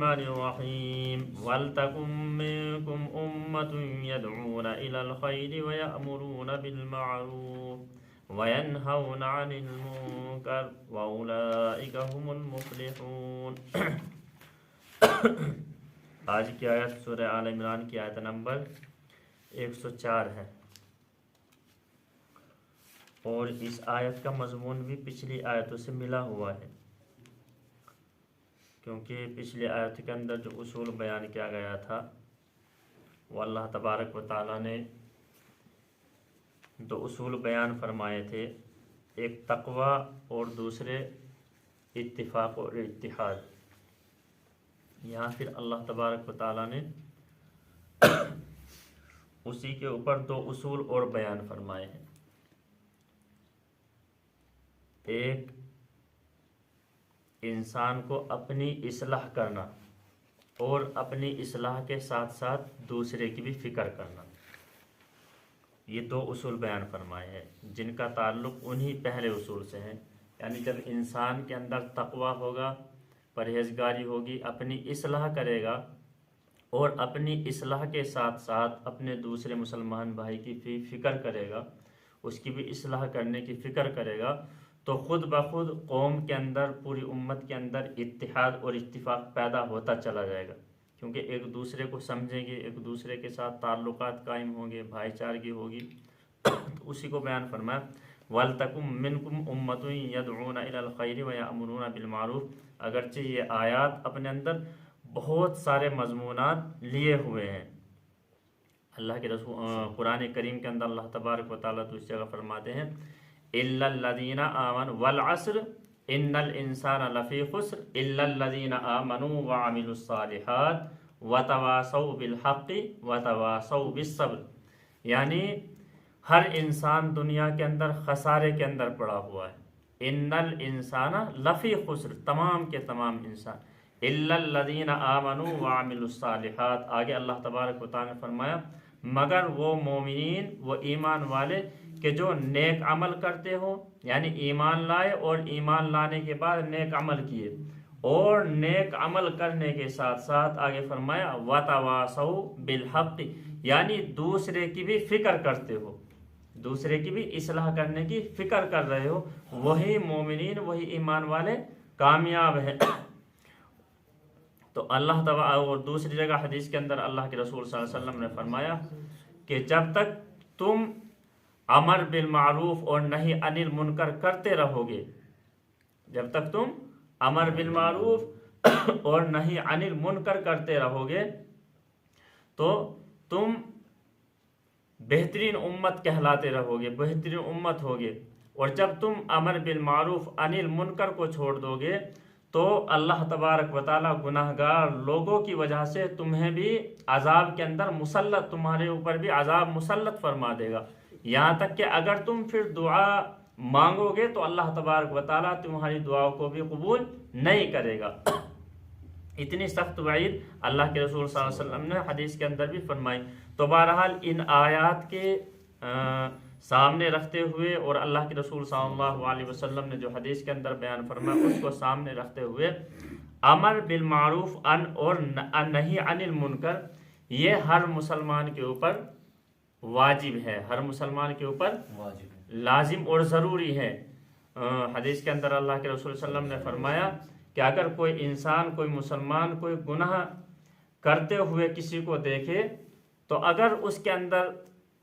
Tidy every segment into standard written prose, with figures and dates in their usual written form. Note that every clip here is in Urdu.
الرحمن الرحيم ولتكن منكم أمة يدعون إلى الخير ويأمرون بالمعروف وينهون عن المنكر وأولئك هم المفلحون۔ آج کی آیت سورہ آل عمران کی آیت نمبر 104 ہے، اور اس آیت کا مضمون بھی پچھلی آیتوں سے ملا ہوا ہے، کیونکہ پچھلی آیت کے اندر جو اصول بیان کیا گیا تھا وہ اللہ تبارک و تعالیٰ نے دو اصول بیان فرمائے تھے، ایک تقوی اور دوسرے اتفاق اور اتحاد۔ یہاں پھر اللہ تبارک و تعالیٰ نے اسی کے اوپر دو اصول اور بیان فرمائے ہیں، ایک انسان کو اپنی اصلاح کرنا اور اپنی اصلاح کے ساتھ ساتھ دوسرے کی بھی فکر کرنا، یہ دو اصول بیان فرمائے ہیں جن کا تعلق انہی پہلے اصول سے ہے۔ یعنی جب انسان کے اندر تقوی ہوگا، پرہیزگاری ہوگی، اپنی اصلاح کرے گا اور اپنی اصلاح کے ساتھ ساتھ اپنے دوسرے مسلمان بھائی کی فکر کرے گا، اس کی بھی اصلاح کرنے کی فکر کرے گا، تو خود بخود قوم کے اندر، پوری امت کے اندر اتحاد اور اتفاق پیدا ہوتا چلا جائے گا، کیونکہ ایک دوسرے کو سمجھیں گے، ایک دوسرے کے ساتھ تعلقات قائم ہوں گے، بھائی چارگی ہوگی۔ تو اسی کو بیان فرمایا وَلْتَكُمْ مِنْكُمْ أُمَّةٌ يَدْعُونَ إِلَى الْخَيْرِ وَيَأْمُرُونَ بِالْمَعْرُوفِ، اگرچہ یہ آیات اپنے اندر بہت سارے مضمونات لیے ہوئے ہیں۔ اللہ کے رسول قرآن کریم کے اندر اللہ تبارک و تعالیٰ تو اس جگہ فرماتے ہیں إِلَّا الَّذِينَ آمَنُوا وَالْعَصْرِ إِنَّ الْإِنسَانَ لَفِي خُسْرٍ إِلَّا الَّذِينَ آمَنُوا وَعَمِلُوا الصَّالِحَاتِ وَتَوَاصَوْا بِالْحَقِّ وَتَوَاصَوْا بِالصَّبْرِ، یعنی ہر انسان دنیا کے اندر خسارے کے اندر پڑا ہوا ہے۔ إِنَّ الْإِنسَانَ لَفِي خُسْرٍ، تمام کے تمام انسان، إِلَّا الَّذِينَ آمَنُوا وَعَمِلُوا الصَّالِحَاتِ، آگے اللہ تبارک و تعالیٰ نے فرمایا مگر وہ مومنین، وہ ایمان والے کہ جو نیک عمل کرتے ہو، یعنی ایمان لائے اور ایمان لانے کے بعد نیک عمل کیے، اور نیک عمل کرنے کے ساتھ ساتھ آگے فرمایا وَتَوَاصَوْا بِالْحَقِّ، یعنی دوسرے کی بھی فکر کرتے ہو، دوسرے کی بھی اصلاح کرنے کی فکر کر رہے ہو، وہی مومنین، وہی ایمان والے کامیاب ہیں۔ تو اللہ تعالیٰ، اور دوسری جگہ حدیث کے اندر اللہ کے رسول صلی اللہ علیہ وسلم نے فرمایا کہ جب تک تم امر بالمعروف اور نہی عن المنکر کرتے رہو گے، جب تک تم امر بالمعروف اور نہی عن المنکر کرتے رہو گے تو تم بہترین امت کہلاتے رہو گے، بہترین امت ہوگے، اور جب تم امر بالمعروف عن المنکر کو چھوڑ دو گے تو اللہ تبارک و تعالیٰ گناہ گار لوگوں کی وجہ سے تمہیں بھی عذاب کے اندر مسلط، تمہارے اوپر بھی عذاب مسلط فرما دے گا، یہاں تک کہ اگر تم پھر دعا مانگو گے تو اللہ تبارک و تعالیٰ تمہاری دعاؤں کو بھی قبول نہیں کرے گا۔ اتنی سخت وعید اللہ کے رسول صلی اللہ علیہ وسلم نے حدیث کے اندر بھی فرمائی۔ تو بہرحال ان آیات کے سامنے رکھتے ہوئے اور اللہ کے رسول صلی اللہ علیہ وسلم نے جو حدیث کے اندر بیان فرمایا اس کو سامنے رکھتے ہوئے امر بالمعروف اور نہی عن المنکر یہ ہر مسلمان کے اوپر واجب ہے، ہر مسلمان کے اوپر لازم اور ضروری ہے۔ حدیث کے اندر اللہ کے رسول صلی اللہ علیہ وسلم نے فرمایا کہ اگر کوئی انسان، کوئی مسلمان کوئی گناہ کرتے ہوئے کسی کو دیکھے تو اگر اس کے اندر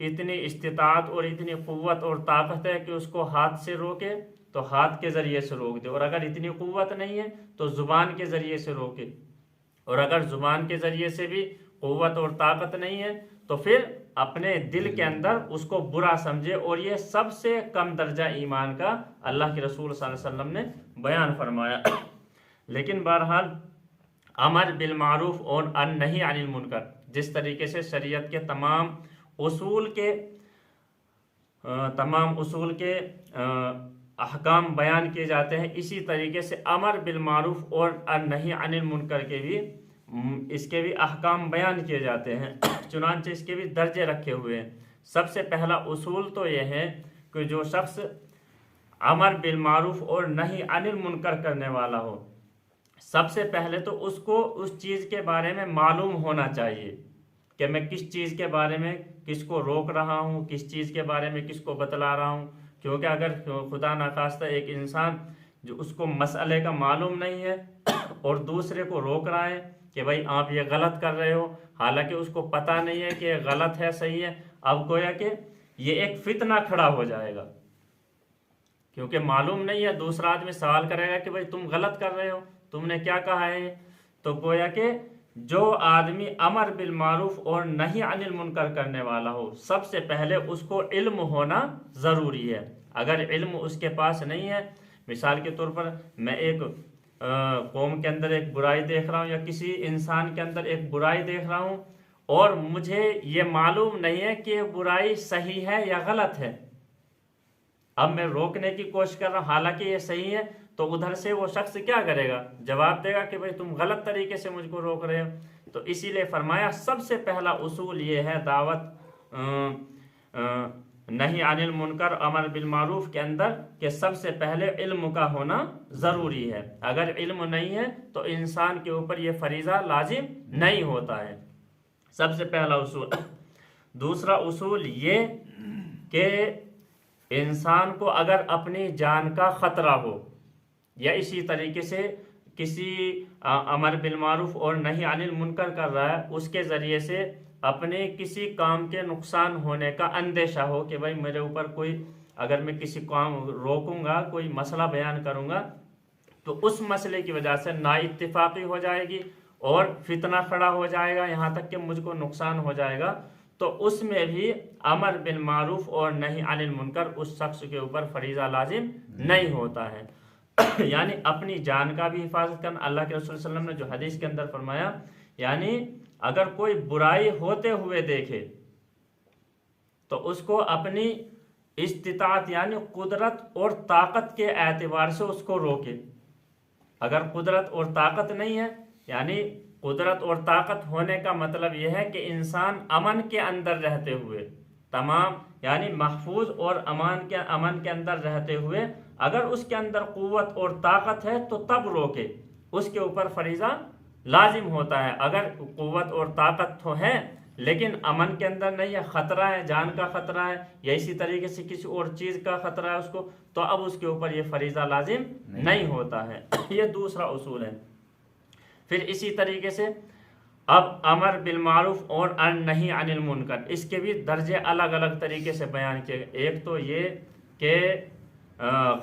اتنی استطاعت اور اتنی قوت اور طاقت ہے کہ اس کو ہاتھ سے روکے تو ہاتھ کے ذریعے سے روک دے، اور اگر اتنی قوت نہیں ہے تو زبان کے ذریعے سے روکے، اور اگر زبان کے ذریعے سے بھی قوت اور طاقت نہیں ہے تو پھر اپنے دل کے اندر اس کو برا سمجھے، اور یہ سب سے کم درجہ ایمان کا اللہ کے رسول صلی اللہ علیہ وسلم نے بیان فرمایا۔ لیکن بہرحال امر بالمعروف اور نہی عن المنکر، جس طریقے سے شریعت کے تمام اصول کے احکام بیان کیے جاتے ہیں، اسی طریقے سے امر بالمعروف اور نہی عن المنکر کے بھی اس کے بھی احکام بیان کیے جاتے ہیں، چنانچہ اس کے بھی درجے رکھے ہوئے ہیں۔ سب سے پہلا اصول تو یہ ہے کہ جو شخص امر بالمعروف اور نہی عن المنکر کرنے والا ہو سب سے پہلے تو اس کو اس چیز کے بارے میں معلوم ہونا چاہیے کہ میں کس چیز کے بارے میں کس کو روک رہا ہوں، کس چیز کے بارے میں کس کو بتلا رہا ہوں. کیونکہ اگر خدا نخواستہ ایک انسان جو اس کو مسئلے کا معلوم نہیں ہے اور دوسرے کو روک رہا ہے کہ بھائی آپ یہ غلط کر رہے ہو، حالانکہ اس کو پتہ نہیں ہے کہ یہ غلط ہے صحیح ہے، اب گویا کہ یہ ایک فتنہ کھڑا ہو جائے گا. کیونکہ معلوم نہیں ہے، دوسرا آدمی سوال کرے گا کہ بھائی تم غلط کر رہے ہو، تم نے کیا کہا ہے. تو گویا کہ جو آدمی امر بالمعروف اور نہی عن المنکر کرنے والا ہو، سب سے پہلے اس کو علم ہونا ضروری ہے. اگر علم اس کے پاس نہیں ہے، مثال کے طور پر میں ایک قوم کے اندر ایک برائی دیکھ رہا ہوں یا کسی انسان کے اندر ایک برائی دیکھ رہا ہوں اور مجھے یہ معلوم نہیں ہے کہ یہ برائی صحیح ہے یا غلط ہے، اب میں روکنے کی کوشش کر رہا ہوں حالانکہ یہ صحیح ہے، تو ادھر سے وہ شخص کیا کرے گا؟ جواب دے گا کہ بھائی تم غلط طریقے سے مجھ کو روک رہے ہو. تو اسی لیے فرمایا سب سے پہلا اصول یہ ہے دعوت نہی عن المنکر امر بالمعروف کے اندر کہ سب سے پہلے علم کا ہونا ضروری ہے. اگر علم نہیں ہے تو انسان کے اوپر یہ فریضہ لازم نہیں ہوتا ہے. سب سے پہلا اصول. دوسرا اصول یہ کہ انسان کو اگر اپنی جان کا خطرہ ہو یا اسی طریقے سے کسی امر بالمعروف اور نہی عن المنکر کر رہا ہے، اس کے ذریعے سے اپنے کسی کام کے نقصان ہونے کا اندیشہ ہو کہ بھائی میرے اوپر کوئی، اگر میں کسی کام روکوں گا، کوئی مسئلہ بیان کروں گا تو اس مسئلے کی وجہ سے نا اتفاقی ہو جائے گی اور فتنہ کھڑا ہو جائے گا، یہاں تک کہ مجھ کو نقصان ہو جائے گا. تو اس میں بھی امر بالمعروف اور نہی عن المنکر اس شخص کے اوپر فریضہ لازم نہیں ہوتا ہے. یعنی اپنی جان کا بھی حفاظت کرنا. اللہ کے رسول صلی اللہ علیہ وسلم نے جو حدیث کے اندر فرمایا، یعنی اگر کوئی برائی ہوتے ہوئے دیکھے تو اس کو اپنی استطاعت یعنی قدرت اور طاقت کے اعتبار سے اس کو روکے. اگر قدرت اور طاقت نہیں ہے، یعنی قدرت اور طاقت ہونے کا مطلب یہ ہے کہ انسان امن کے اندر رہتے ہوئے، تمام یعنی محفوظ اور امن کے اندر رہتے ہوئے اگر اس کے اندر قوت اور طاقت ہے تو تب روکے، اس کے اوپر فریضہ لازم ہوتا ہے. اگر قوت اور طاقت تو ہے لیکن امن کے اندر نہیں ہے، خطرہ ہے، جان کا خطرہ ہے یا اسی طریقے سے کسی اور چیز کا خطرہ ہے اس کو، تو اب اس کے اوپر یہ فریضہ لازم نہیں ہوتا ہے. یہ دوسرا اصول ہے. پھر اسی طریقے سے اب امر بالمعروف اور نہی عن المنکر، اس کے بھی درجے الگ الگ طریقے سے بیان کیے گئے. ایک تو یہ کہ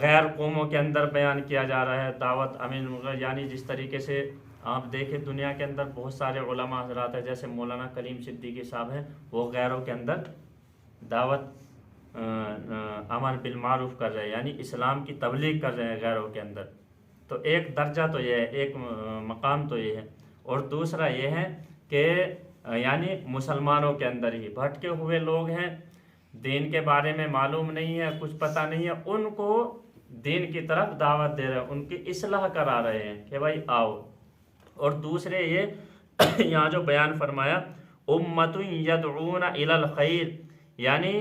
غیر قوموں کے اندر بیان کیا جا رہا ہے دعوت امین، یعنی جس طریقے سے آپ دیکھیں دنیا کے اندر بہت سارے علماء حضرات ہیں، جیسے مولانا کلیم صدیقی صاحب ہیں، وہ غیروں کے اندر دعوت امر بالمعروف کر رہے ہیں، یعنی اسلام کی تبلیغ کر رہے ہیں غیروں کے اندر. تو ایک درجہ تو یہ ہے، ایک مقام تو یہ ہے. اور دوسرا یہ ہے کہ یعنی مسلمانوں کے اندر ہی بھٹکے ہوئے لوگ ہیں، دین کے بارے میں معلوم نہیں ہے، کچھ پتہ نہیں ہے، ان کو دین کی طرف دعوت دے رہے ہیں، ان کی اصلاح کرا رہے ہیں کہ بھائی آؤ. اور دوسرے یہ یہاں جو بیان فرمایا امت یدعون الی الخیر، یعنی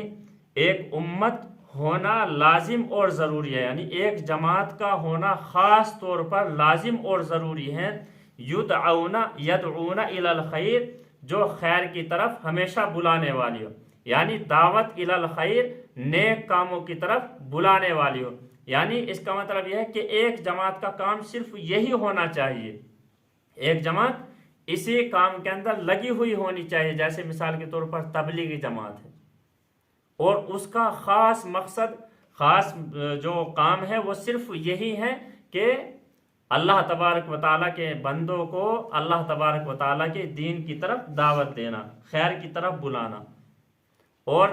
ایک امت ہونا لازم اور ضروری ہے، یعنی ایک جماعت کا ہونا خاص طور پر لازم اور ضروری ہے. یدعون الی الخیر، جو خیر کی طرف ہمیشہ بلانے والی ہو، یعنی دعوت الی الخیر نیک کاموں کی طرف بلانے والی ہو. یعنی اس کا مطلب یہ ہے کہ ایک جماعت کا کام صرف یہی ہونا چاہیے، ایک جماعت اسی کام کے اندر لگی ہوئی ہونی چاہیے. جیسے مثال کے طور پر تبلیغی جماعت ہے اور اس کا خاص مقصد، خاص جو کام ہے وہ صرف یہی ہے کہ اللہ تبارک و تعالیٰ کے بندوں کو اللہ تبارک و تعالیٰ کے دین کی طرف دعوت دینا، خیر کی طرف بلانا. اور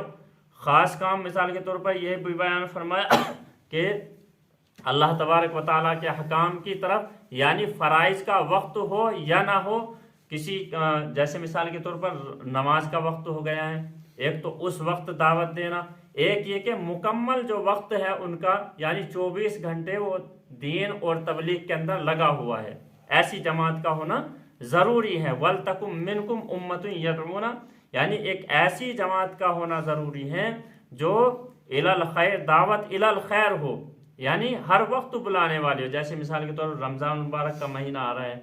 خاص کام مثال کے طور پر یہ بھی بیان فرمایا کہ اللہ تبارک و تعالیٰ کے حکام کی طرف، یعنی فرائض کا وقت ہو یا نہ ہو، کسی جیسے مثال کے طور پر نماز کا وقت ہو گیا ہے، ایک تو اس وقت دعوت دینا، ایک یہ کہ مکمل جو وقت ہے ان کا، یعنی 24 گھنٹے وہ دین اور تبلیغ کے اندر لگا ہوا ہے. ایسی جماعت کا ہونا ضروری ہے. وَلْتَكُمْ مِنْكُمْ أُمَّةٌ يَدْعُونَ، یعنی ایک ایسی جماعت کا ہونا ضروری ہے جو الی الخیر، دعوت الی الخیر ہو، یعنی ہر وقت بلانے والی ہو. جیسے مثال کے طور پر رمضان مبارک کا مہینہ آ رہا ہے،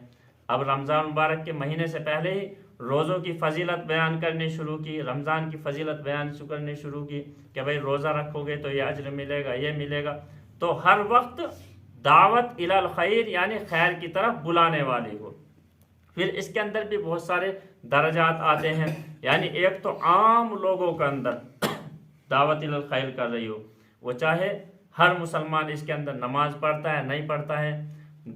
اب رمضان مبارک کے مہینے سے پہلے ہی روزوں کی فضیلت بیان کرنی شروع کی، رمضان کی فضیلت بیان کرنی شروع کی کہ بھائی روزہ رکھو گے تو یہ اجر ملے گا، یہ ملے گا. تو ہر وقت دعوت الی الخیر یعنی خیر کی طرف بلانے والی ہو. پھر اس کے اندر بھی بہت سارے درجات آتے ہیں، یعنی ایک تو عام لوگوں کے اندر دعوت الی الخیر کر رہی ہو، وہ چاہے ہر مسلمان اس کے اندر نماز پڑھتا ہے نہیں پڑھتا ہے،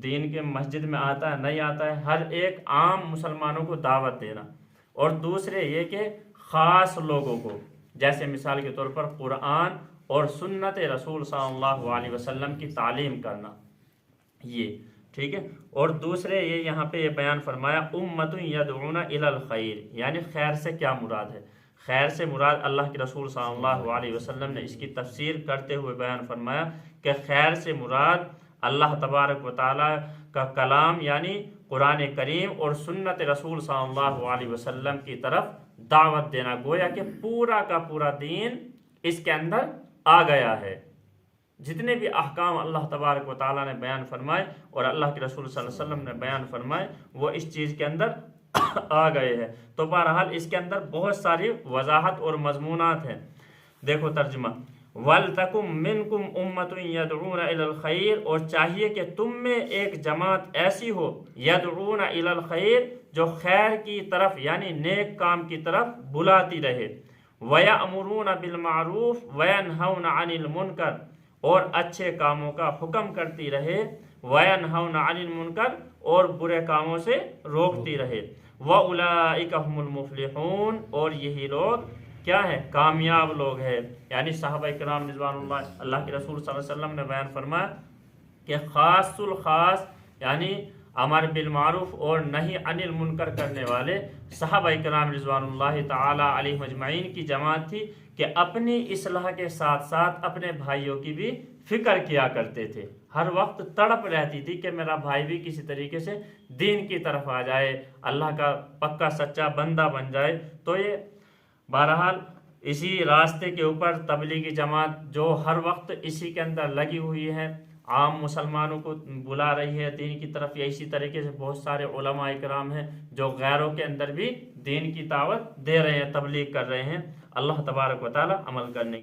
دین کے مسجد میں آتا ہے نہیں آتا ہے، ہر ایک عام مسلمانوں کو دعوت دینا. اور دوسرے یہ کہ خاص لوگوں کو، جیسے مثال کے طور پر قرآن اور سنت رسول صلی اللہ علیہ وسلم کی تعلیم کرنا، یہ ٹھیک ہے. اور دوسرے یہ یہاں پہ یہ بیان فرمایا امت یدعون الی الخیر، یعنی خیر سے کیا مراد ہے. خیر سے مراد اللہ کے رسول صلی اللہ علیہ وسلم نے اس کی تفسیر کرتے ہوئے بیان فرمایا کہ خیر سے مراد اللہ تبارک و تعالیٰ کا کلام یعنی قرآن کریم اور سنت رسول صلی اللہ علیہ وسلم کی طرف دعوت دینا. گویا کہ پورا کا پورا دین اس کے اندر آ گیا ہے. جتنے بھی احکام اللہ تبارک و تعالیٰ نے بیان فرمائے اور اللہ کے رسول صلی اللہ علیہ وسلم نے بیان فرمائے وہ اس چیز کے اندر آ گئے ہیں. تو بہرحال اس کے اندر بہت ساری وضاحت اور مضمونات ہیں. دیکھو ترجمہ، وَلْتَكُمْ مِنْكُمْ أُمَّةٌ يَدْعُونَ إِلَى الْخَيْرِ، اور چاہیے کہ تم میں ایک جماعت ایسی ہو يَدْعُونَ إِلَى الْخَيْرِ جو خیر کی طرف یعنی نیک کام کی طرف بلاتی رہے. وَيَأْمُرُونَ بِالْمَعْرُوفِ وَيَنْهَوْنَ عَنِ الْمُنْكَرِ، اور اچھے کاموں کا حکم کرتی رہے. وَيَنْهَوْنَ عَنِ الْمُنْكَرِ، اور برے کاموں سے روکتی رہے. وَأُولَئِكَ هُمُ الْمُفْلِحُونَ، اور یہی لوگ کیا ہے؟ کامیاب لوگ ہیں. یعنی صحابہ کرام رضوان اللہ کے رسول صلی اللہ علیہ وسلم نے بیان فرمایا کہ خاص الخاص یعنی امر بالمعروف اور نہی عن المنکر کرنے والے صحابہ کرام رضوان اللہ تعالی علیہ مجمعین کی جماعت تھی کہ اپنی اصلاح کے ساتھ ساتھ اپنے بھائیوں کی بھی فکر کیا کرتے تھے. ہر وقت تڑپ رہتی تھی کہ میرا بھائی بھی کسی طریقے سے دین کی طرف آ جائے، اللہ کا پکا سچا بندہ بن جائے. تو یہ بہرحال اسی راستے کے اوپر تبلیغی جماعت جو ہر وقت اسی کے اندر لگی ہوئی ہے، عام مسلمانوں کو بلا رہی ہے دین کی طرف. یا اسی طریقے سے بہت سارے علماء کرام ہیں جو غیروں کے اندر بھی دین کی دعوت دے رہے ہیں، تبلیغ کر رہے ہیں. اللہ تبارک و تعالی عمل کرنے